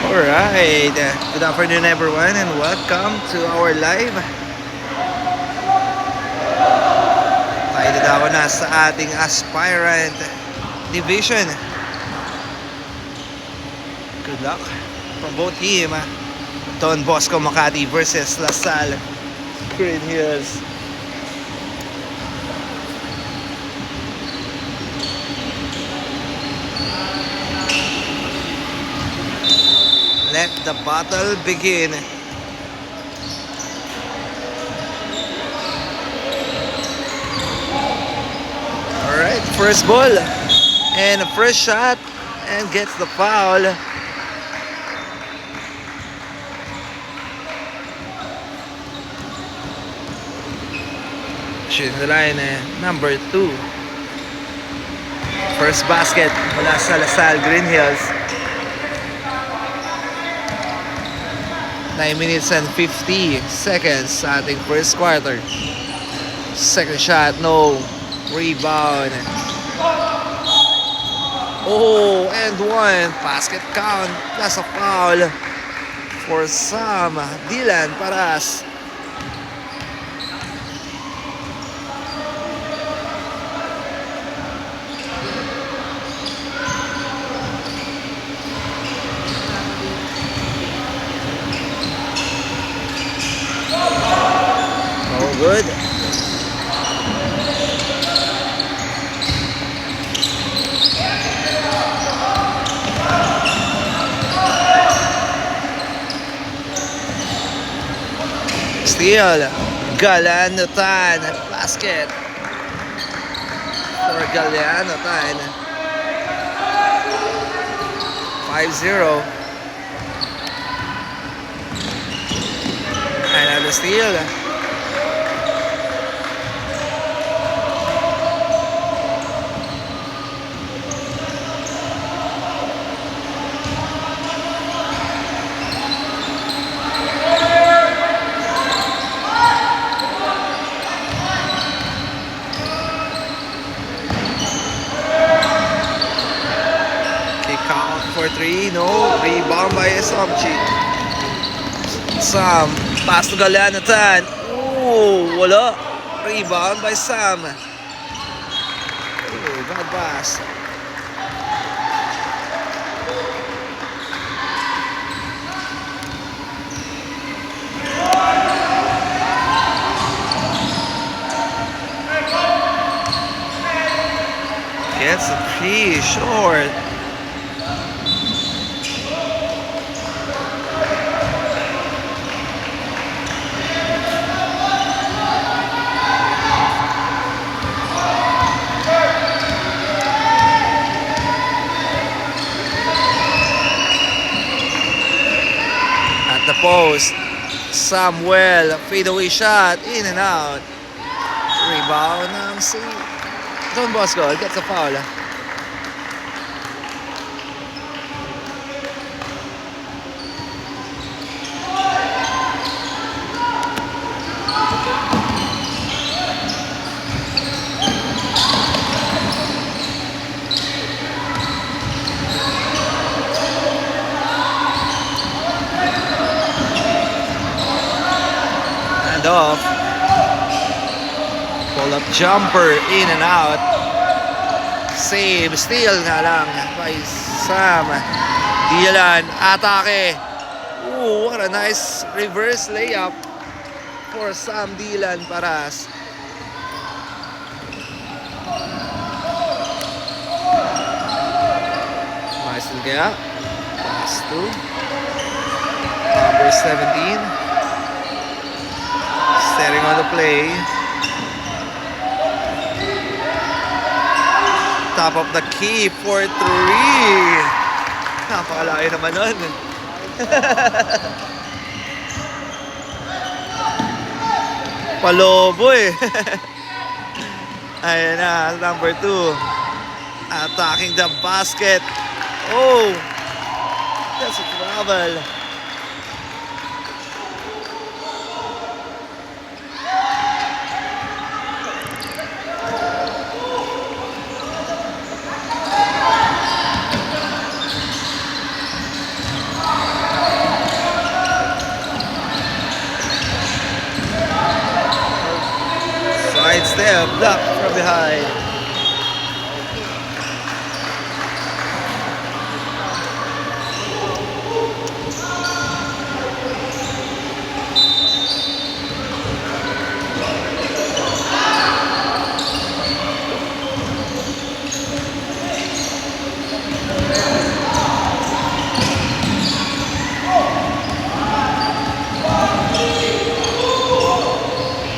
Alright, good afternoon everyone and welcome to our live. Tayo daw na sa ating aspirant division. Good luck from both team. Don Bosco Makati versus LaSalle Green Hills. Let the battle begin. Alright, first ball and a first shot and gets the foul. Shooting the line, number 2. First basket mula sa LaSalle Green Hills. 9 minutes and 50 seconds sa ating first quarter. Second shot, no. Rebound. Oh, and one. Basket count plus a foul for Sam Dylan Paras. Good. Steal. Galanotan. Basket for Galanotan. 5-0. Another steal. For 3, no. Rebound by Samchi. Sam, pass to Galanatan. Ooh, wala. Rebound by Sam. Ooh, bad pass. Gets a pretty short. The post. Samuel, fadeaway shot, in and out. Rebound ng si Don Bosco gets a foul. Off. Pull up jumper, in and out. Save, steal nga lang by Sam Dylan. Atake. Ooh, what a nice reverse layup for Sam Dylan Paras. Nice kaya. Pass to number 17. Staring on the play. Top of the key for 3. Napakalaki naman nun. Palobo eh. Ayan na, number 2. Attacking the basket. Oh! That's a travel. step, block from behind.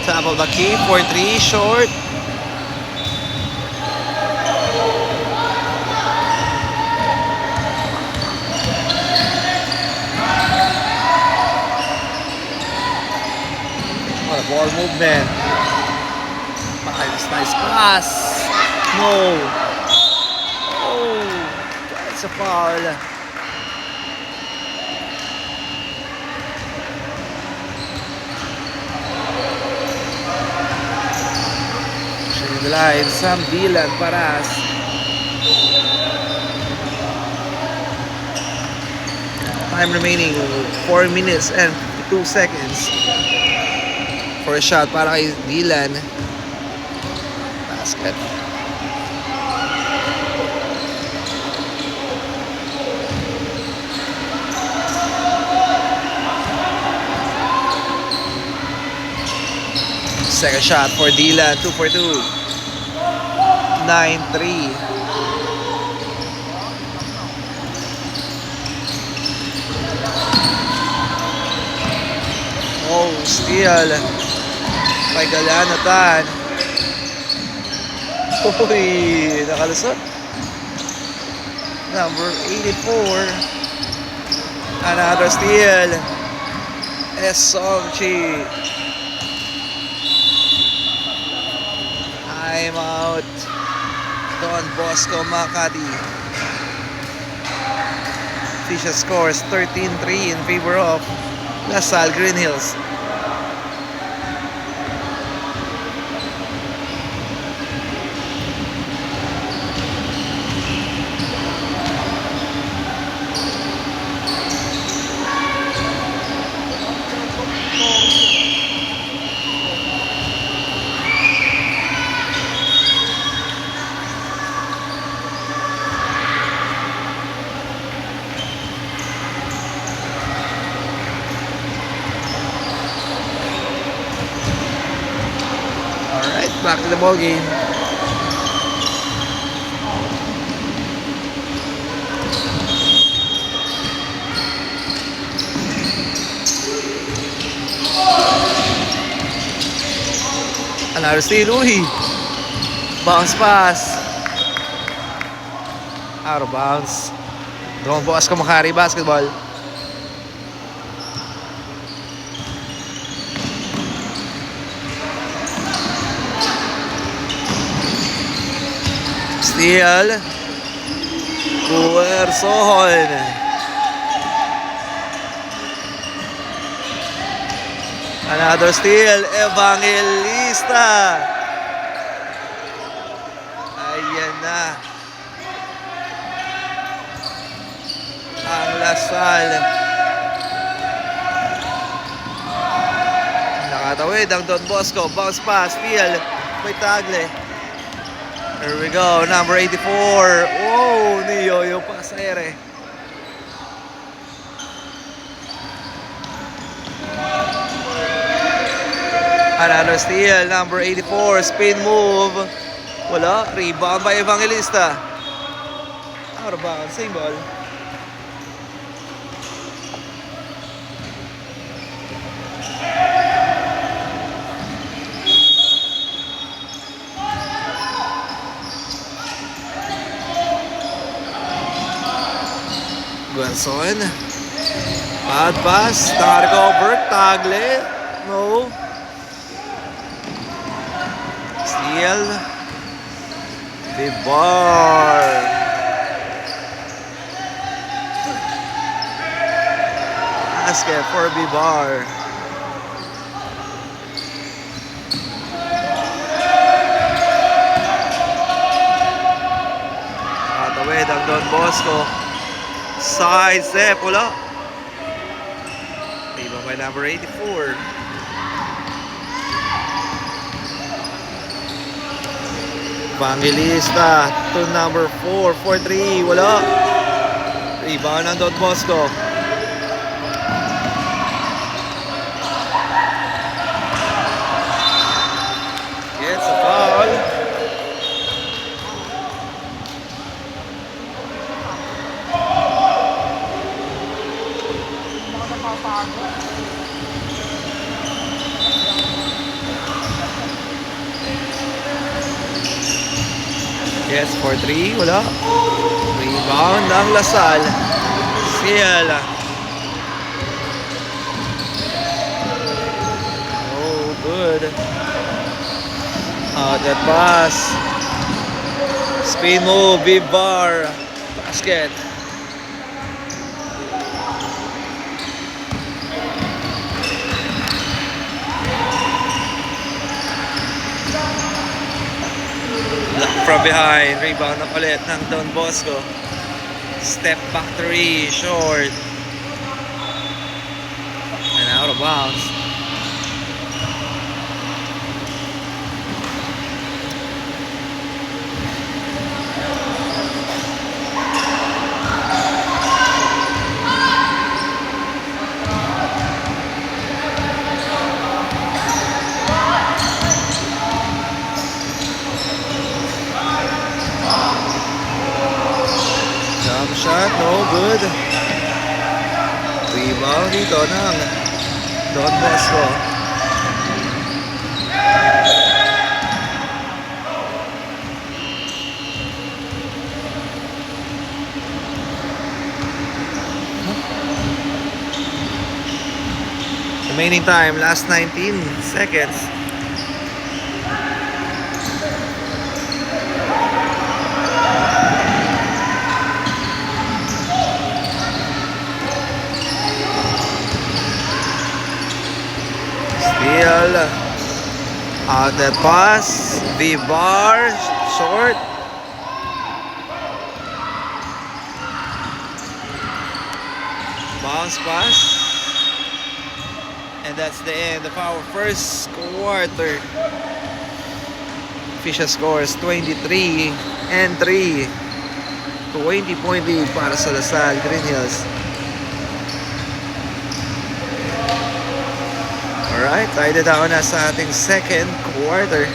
Top of the key for 3, short. What a ball movement. Nice pass. No. Oh, that's a foul. The line, Sam Dylan Paras. Time remaining 4 minutes and 52 seconds for a shot para kay Dylan. Basket. Second shot for Dylan, 2 for 2. 9-3. Oh, steal. By Galanatan. Uy, nakalusot. Number 84. Another steal. Esongchi. Time out. Don Bosco Makati. Official scores 13-3 in favor of LaSalle Green Hills. Back to the ball game. Another steal, uy. Bounce pass. Out of bounds. Don Bosco Makati basketball. Steal. Puersohon. Another steal. Evangelista. Ayan na. Ang LaSalle. Nakatawid ang Don Bosco. Bounce pass. Steal. May Tagle. Here we go, number 84. Whoa, Niyoyo Pasere. Another steal, number 84, spin move. Wala, rebound by Evangelista. Out of bounds, same ball. Guanson. Bad pass. Recover. Tagle. No. Steal. Bibar. Basket for Bibar. Katawid ang Don Bosco. Side step, wala. Rebound by number 84. Evangelista to number 4, 4-3, wala. Rebound ng Don Bosco. Gets a foul. Yes, 4-3, wala. Rebound ng Lasal. Steal. Oh, good. Out that pass. Spin move, Vivar. Basket. From behind, rebound na ulit ng Don Bosco. Step back 3, short. And out of bounds. Shot, no good. Rebound dito ng Don Bosco. Remaining time, last 19 seconds. Out the pass, Vivar, short. Bounce pass. And that's the end of our first quarter. Fisher scores 23-3. 20-point lead para sa Lasal Green Hills. Alright, tayo down na sa ating second quarter.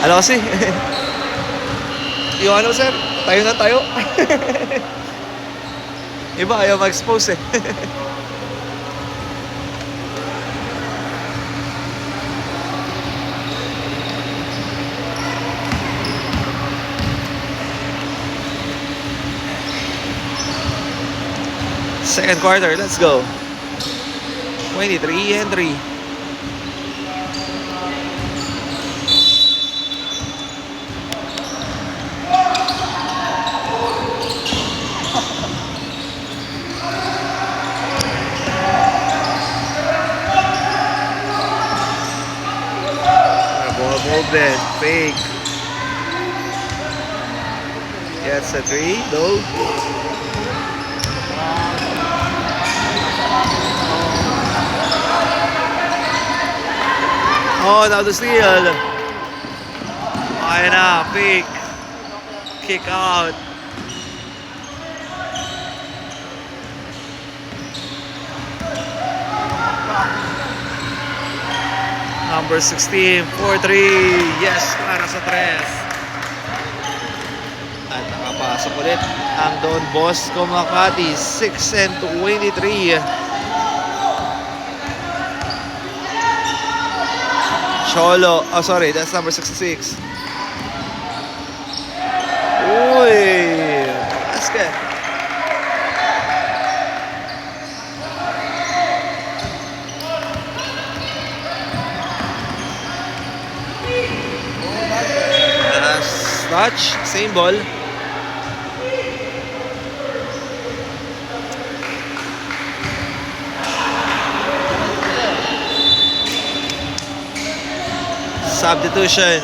Ano kasi? Yung ano sir? Tayo na tayo. Iba ayaw mag-expose eh. Second quarter, let's go. 23-3. Ball movement, fake. Gets a 3, no. Oh, now the steal. Ayun na, fake. Kick out. Number 16, 4-3. Yes, para sa 3. At nakapasok ulit ang Don Bosco Makati, 6-23. Cholo, oh sorry, that's number 66. Uy, basket. Touch, same ball. Substitution.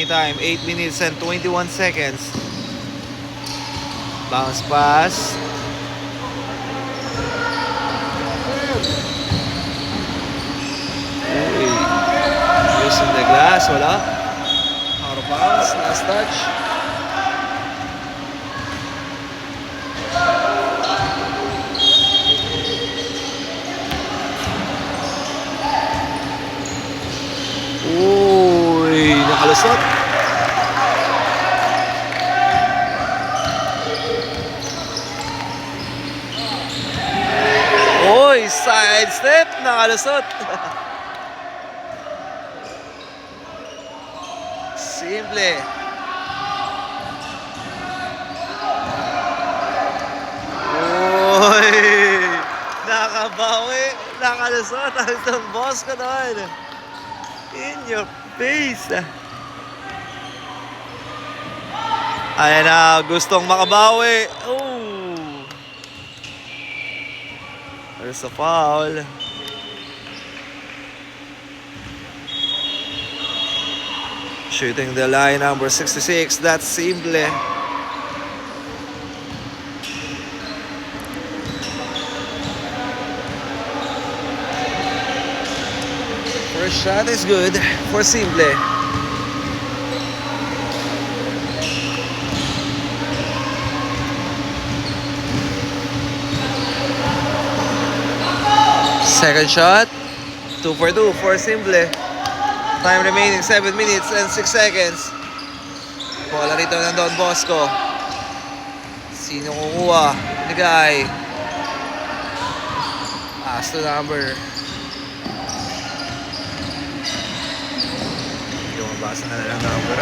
time, 8 minutes and 21 seconds. Bounce pass. Uy. Using the glass, wala. Out of bounds, last touch. Uy, nakalusot. Uy, side step, nakalusot. Simple. Uy, nakabawi, nakalusot ang Don Bosco doon. In your face. Ayan na, gustong makabawi. Oh. There's a foul. Shooting the line, number 66. That's Simple. First shot is good for Simple. Second shot, 2 for 2 for Simple. Time remaining 7 minutes and 6 seconds. Bola rito ng Don Bosco. Sino kukuha? Nigay. Pass to number. Hindi ko mabasa na lang number.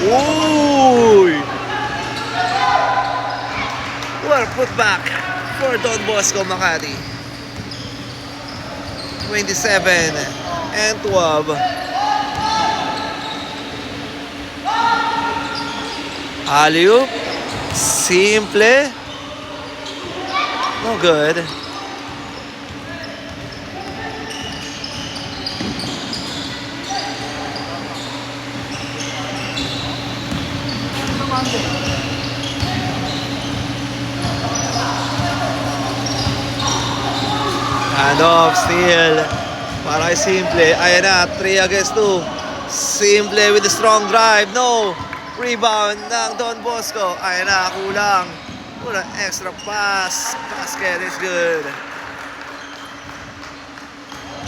Uy! Well, put back for Don Bosco Makati. 27 and 12. Alley-oop. Simple. No good. Hand off, steal. Para kay Simple. Ayan na, 3 against 2. Simple with a strong drive. No. Rebound ng Don Bosco. Ayan na, kulang. Kulang, extra pass. Basket is good.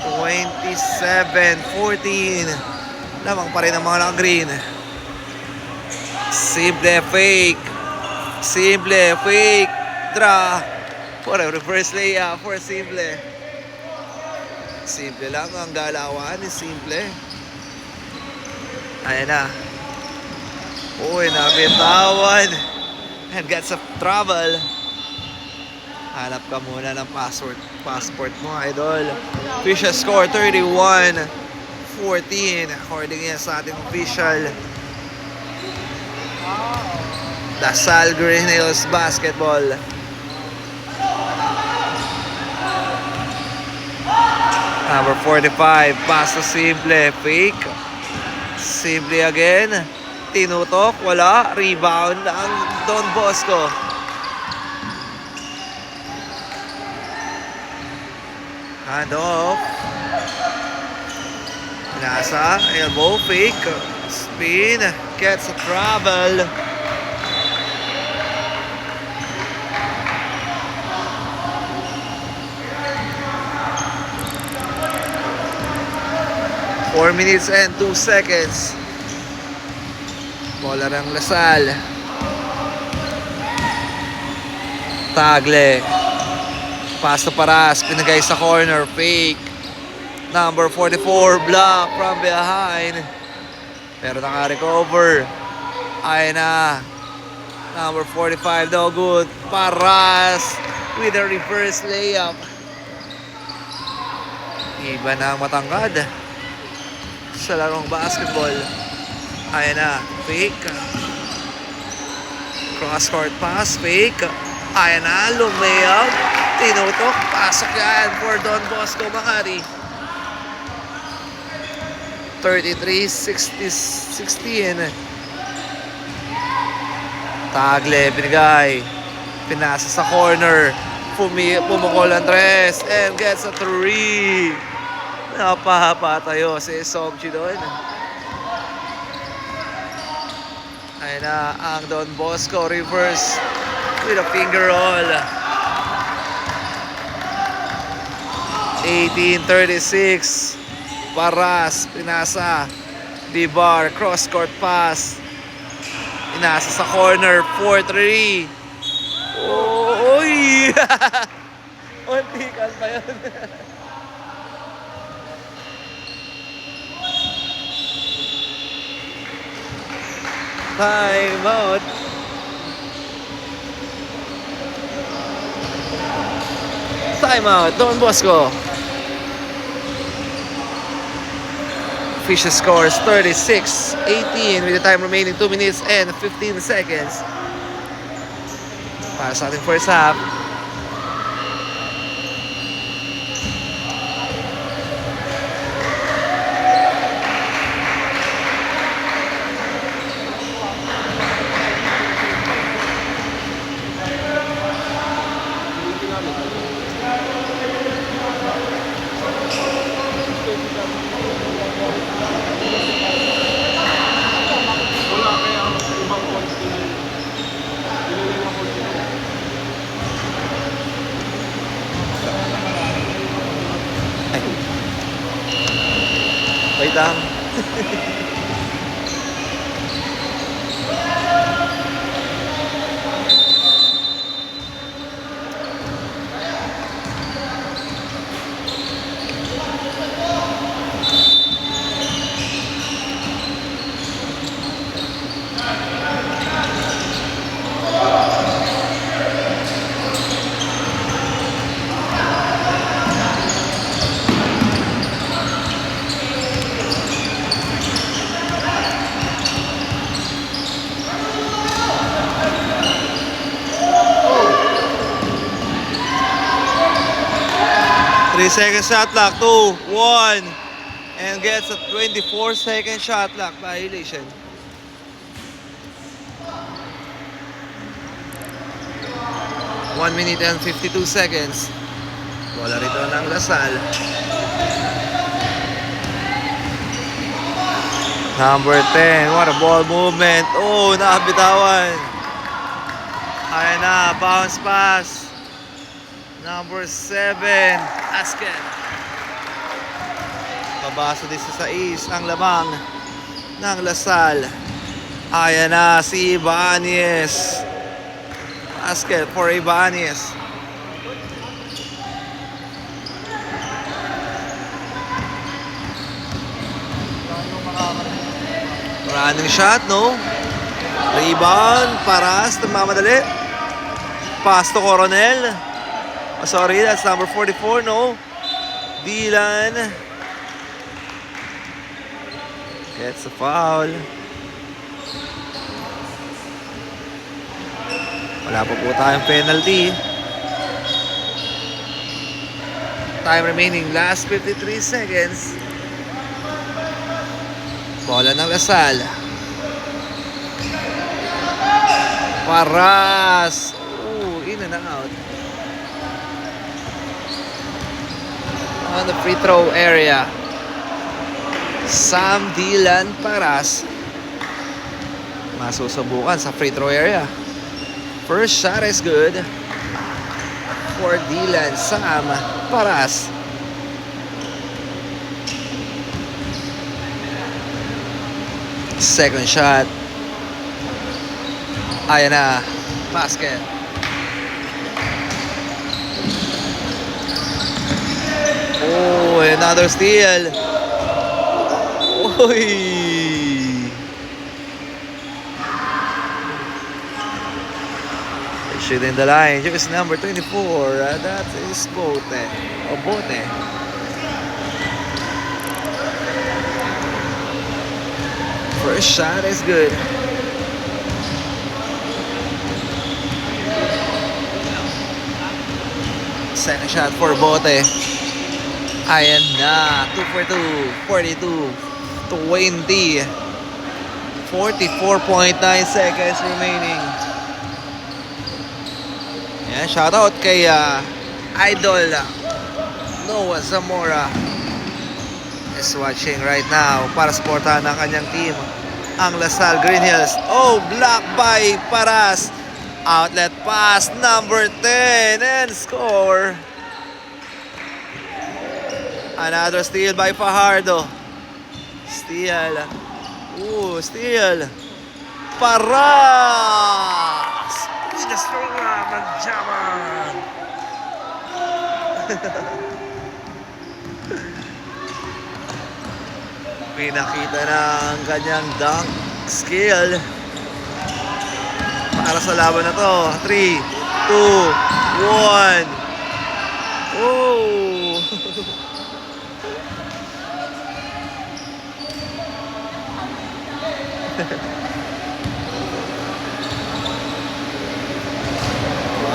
27-14. Lamang pa rin ang mga naka-green. Simple fake. Simple fake. Draw. For a reverse layup for Simple. Simple lang ang galawan ni Simple. Ayan na. Uy, nabitawan. And got some trouble. Hanap ka muna ng passport mo, idol. Official score 31-14. According yan sa ating official. Lasal Green Hills Basketball. Number 45, pass to Simple, fake. Simple again. Tinutok, wala. Rebound ang Don Bosco. Hand off. Nasa, elbow, fake. Spin, gets a trouble. Four minutes and 2 seconds. Bola ng Lasal. Tagle. Pass to Paras. Pinagay sa corner. Fake. Number 44. Block from behind. Pero naka-recover. Ayan na. Number 45. No good. Paras. With a reverse layup. Iba na ang matangkad sa larong basketball. Ayan na, fake. Cross-court pass, fake. Ayan na, lumayab. Tinutok, pasok yan for Don Bosco Makati. 33-16. Tagle, binigay. Pinasa sa corner. Pumukol Andres and gets a 3. Napahaba tayo si Somchi doon. Ayun na ang Don Bosco reverse with a finger roll. 18-36. Paras, pinasa. Dibar, cross court pass. Pinasa sa corner, 4-3. Uy! Untikan pa yun. Time out. Time out, Don Bosco. Official scores 36-18 with the time remaining 2 minutes and 15 seconds. Para sa ating first half. Wait lang. Second shot clock, 2-1, and gets a 24-second shot clock violation. One minute and 52 seconds. Bola rito ng Lasal. Number 10, what a ball movement. Oh, nakabitawan. Ayan na, bounce pass. Number 7, Asken. Pabasa din sa 6 ang lamang ng Lasal. Ayan na si Ibanez. Asken for Ibanez. Running shot, no? Rebound, Paras, nagmamadali. Pass to Coronel. Oh, sorry, that's number 44, no? Dylan gets a foul. Wala pa po tayong penalty. Time remaining, last 53 seconds. Bola ng Lasal. Paras. Ooh, in and out. On the free throw area, Sam Dylan Paras masusubukan sa free throw area. First shot is good for Dylan Sam Paras. Second shot, ayan na, basket. Oh, another steal. Oy. Shooting the line. Jersey number 24. That is Bote. O Bote. First shot is good. Second shot for Bote. Ayan na. 2 for 2. 42. 20. 44.9 seconds remaining. Yan, shoutout kay Idol Noah Zamora is watching right now para supportahan ang kanyang team, ang Lasal Green Hills. Oh, block by Paras. Outlet pass number 10 and score. Another steal by Fajardo. Steal. Steal. Paras. Pinastungan ng Jaman. Pinakita na ang kanyang dunk skill para sa laban na to. 3, 2, 1. Oh!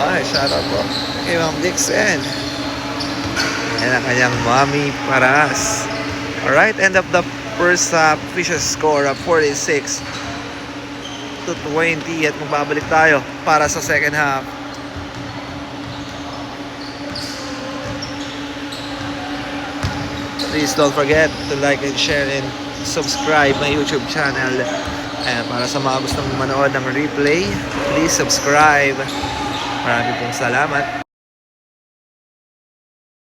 Ay, shout out po kay Ma'am Dixon. Yan ang kanyang mommy Paras. Alright, end of the first half. Official score of 46 to 20 at magbabalik tayo para sa second half. Please don't forget to like and share and subscribe my YouTube channel. And para sa mga gustong manood ng replay, please subscribe. Maraming pong salamat.